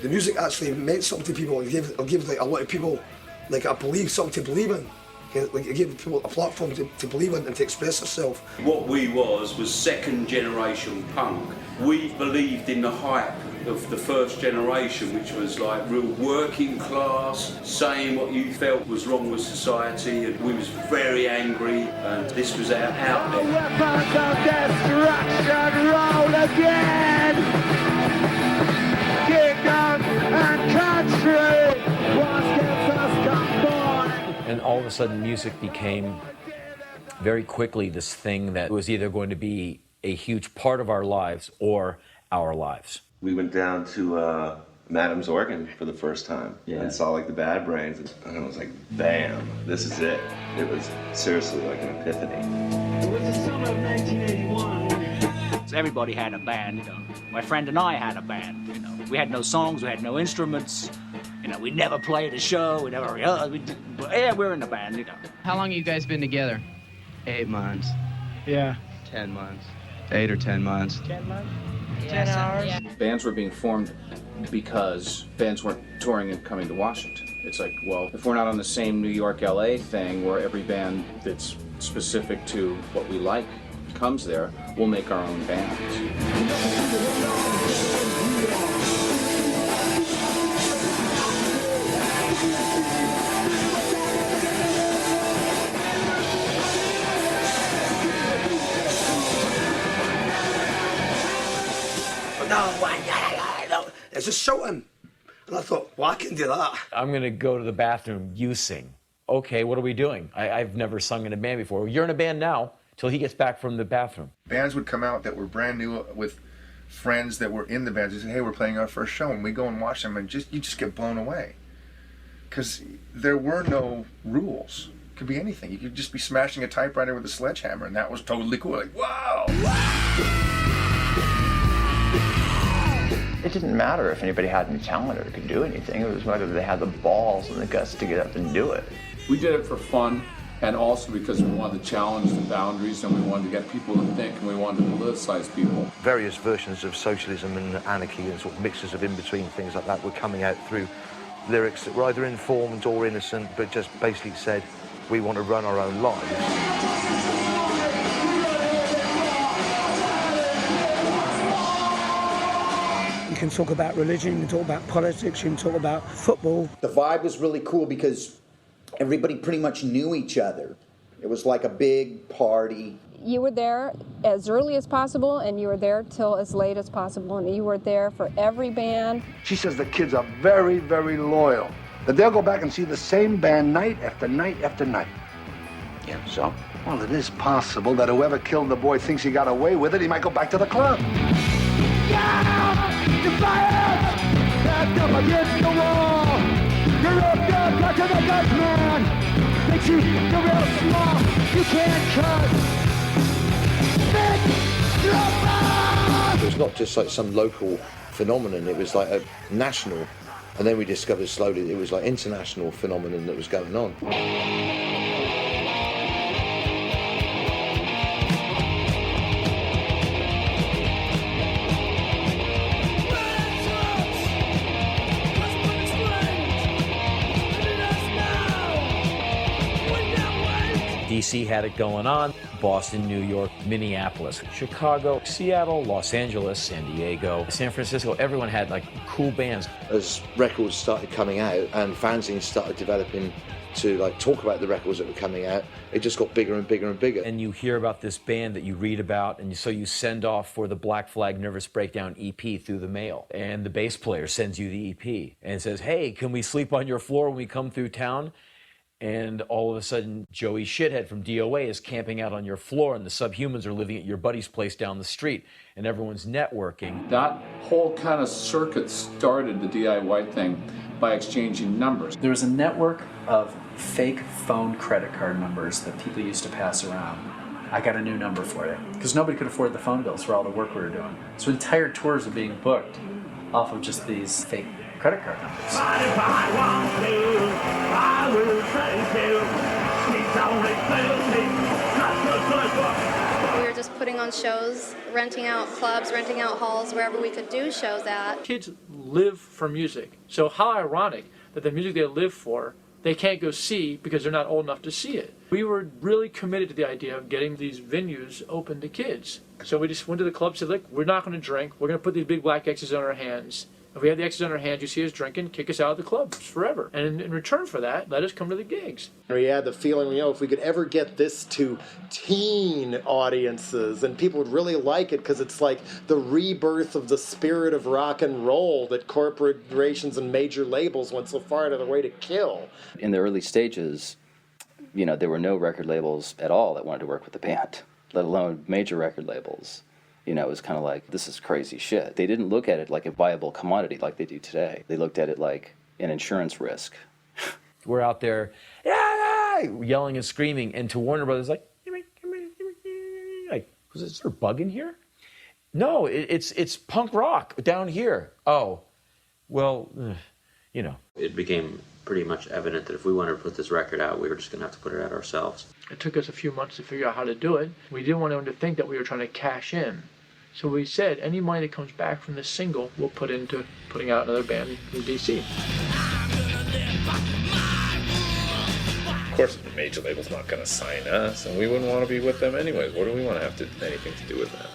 The music actually meant something to people. It gave like a lot of people like something to believe in. Like it gave people a platform to believe in and to express themselves. What we was second generation punk. We believed in the hype of the first generation, which was like real working class, saying what you felt was wrong with society, and we was very angry, and this was our outlet. Weapons of destruction roll again! Kingdom and country, what gets us conformed? And all of a sudden music became very quickly this thing that was either going to be a huge part of our lives or our lives. We went down to Madam's Organ for the first time and saw like the Bad Brains, and I was like, bam, this is it. It was seriously like an epiphany. It was the summer of 1981. Everybody had a band, you know. My friend and I had a band, you know. We had no songs, we had no instruments, you know. We never played a show, we never, we're in a band, you know. How long have you guys been together? 8 months. Yeah. 10 months. 8 or 10 months. 10 months? 10 hours. Yeah. Bands were being formed because bands weren't touring and coming to Washington. It's like, well, if we're not on the same New York, LA thing where every band that's specific to what we like comes there, we'll make our own bands. No, it's just shouting. And I thought, well, I can do that. I'm going to go to the bathroom, you sing. Okay, what are we doing? I've never sung in a band before. Well, you're in a band now, till he gets back from the bathroom. Bands would come out that were brand new with friends that were in the bands. They say, hey, we're playing our first show, and we go and watch them, and you just get blown away. Because there were no rules. It could be anything. You could just be smashing a typewriter with a sledgehammer, and that was totally cool. Like, wow! It didn't matter if anybody had any talent or could do anything. It was whether they had the balls and the guts to get up and do it. We did it for fun, and also because we wanted to challenge the boundaries, and we wanted to get people to think, and we wanted to politicize people. Various versions of socialism and anarchy and sort of mixtures of in-between things like that were coming out through lyrics that were either informed or innocent, but just basically said, we want to run our own lives. You can talk about religion, you can talk about politics, you can talk about football. The vibe was really cool because everybody pretty much knew each other. It was like a big party. You were there as early as possible, and you were there till as late as possible, and you were there for every band. She says the kids are very, very loyal. That they'll go back and see the same band night after night after night. Yeah, so? Well, it is possible that whoever killed the boy thinks he got away with it. He might go back to the club. Yeah! Defiance! Backed up against the wall! You're up there, back to the Dutchman! Makes you feel real small! You can't cut! It was not just like some local phenomenon, it was like a national, and then we discovered slowly it was like international phenomenon that was going on. DC had it going on, Boston, New York, Minneapolis, Chicago, Seattle, Los Angeles, San Diego, San Francisco. Everyone had like cool bands. As records started coming out and fanzines started developing to like talk about the records that were coming out, it just got bigger and bigger and bigger. And you hear about this band that you read about, and so you send off for the Black Flag Nervous Breakdown EP through the mail. And the bass player sends you the EP and says, hey, can we sleep on your floor when we come through town? And all of a sudden, Joey Shithead from DOA is camping out on your floor, and the Subhumans are living at your buddy's place down the street, and everyone's networking. That whole kind of circuit started the DIY thing by exchanging numbers. There was a network of fake phone credit card numbers that people used to pass around. I got a new number for you, because nobody could afford the phone bills for all the work we were doing. So entire tours were being booked off of just these fake credit card numbers. If I want to, I will take you. He's only 50, not the good one. We were just putting on shows, renting out clubs, renting out halls, wherever we could do shows at. Kids live for music. So how ironic that the music they live for, they can't go see because they're not old enough to see it. We were really committed to the idea of getting these venues open to kids. So we just went to the club and said, look, we're not going to drink. We're going to put these big black X's on our hands. If we have the X's on our hands, you see us drinking, kick us out of the clubs forever. And in return for that, let us come to the gigs. We had the feeling, if we could ever get this to teen audiences, and people would really like it because it's like the rebirth of the spirit of rock and roll that corporations and major labels went so far out of their way to kill. In the early stages, there were no record labels at all that wanted to work with the band, let alone major record labels. It was kind of like, this is crazy shit. They didn't look at it like a viable commodity like they do today. They looked at it like an insurance risk. We're out there yelling and screaming, and to Warner Brothers, like, is there a bug in here? No, it's punk rock down here. Oh, well, It became pretty much evident that if we wanted to put this record out, we were just going to have to put it out ourselves. It took us a few months to figure out how to do it. We didn't want anyone to think that we were trying to cash in. So we said, any money that comes back from this single, we'll put into putting out another band in DC. Of course, the major label's not going to sign us, and we wouldn't want to be with them anyways. What do we want to have anything to do with that?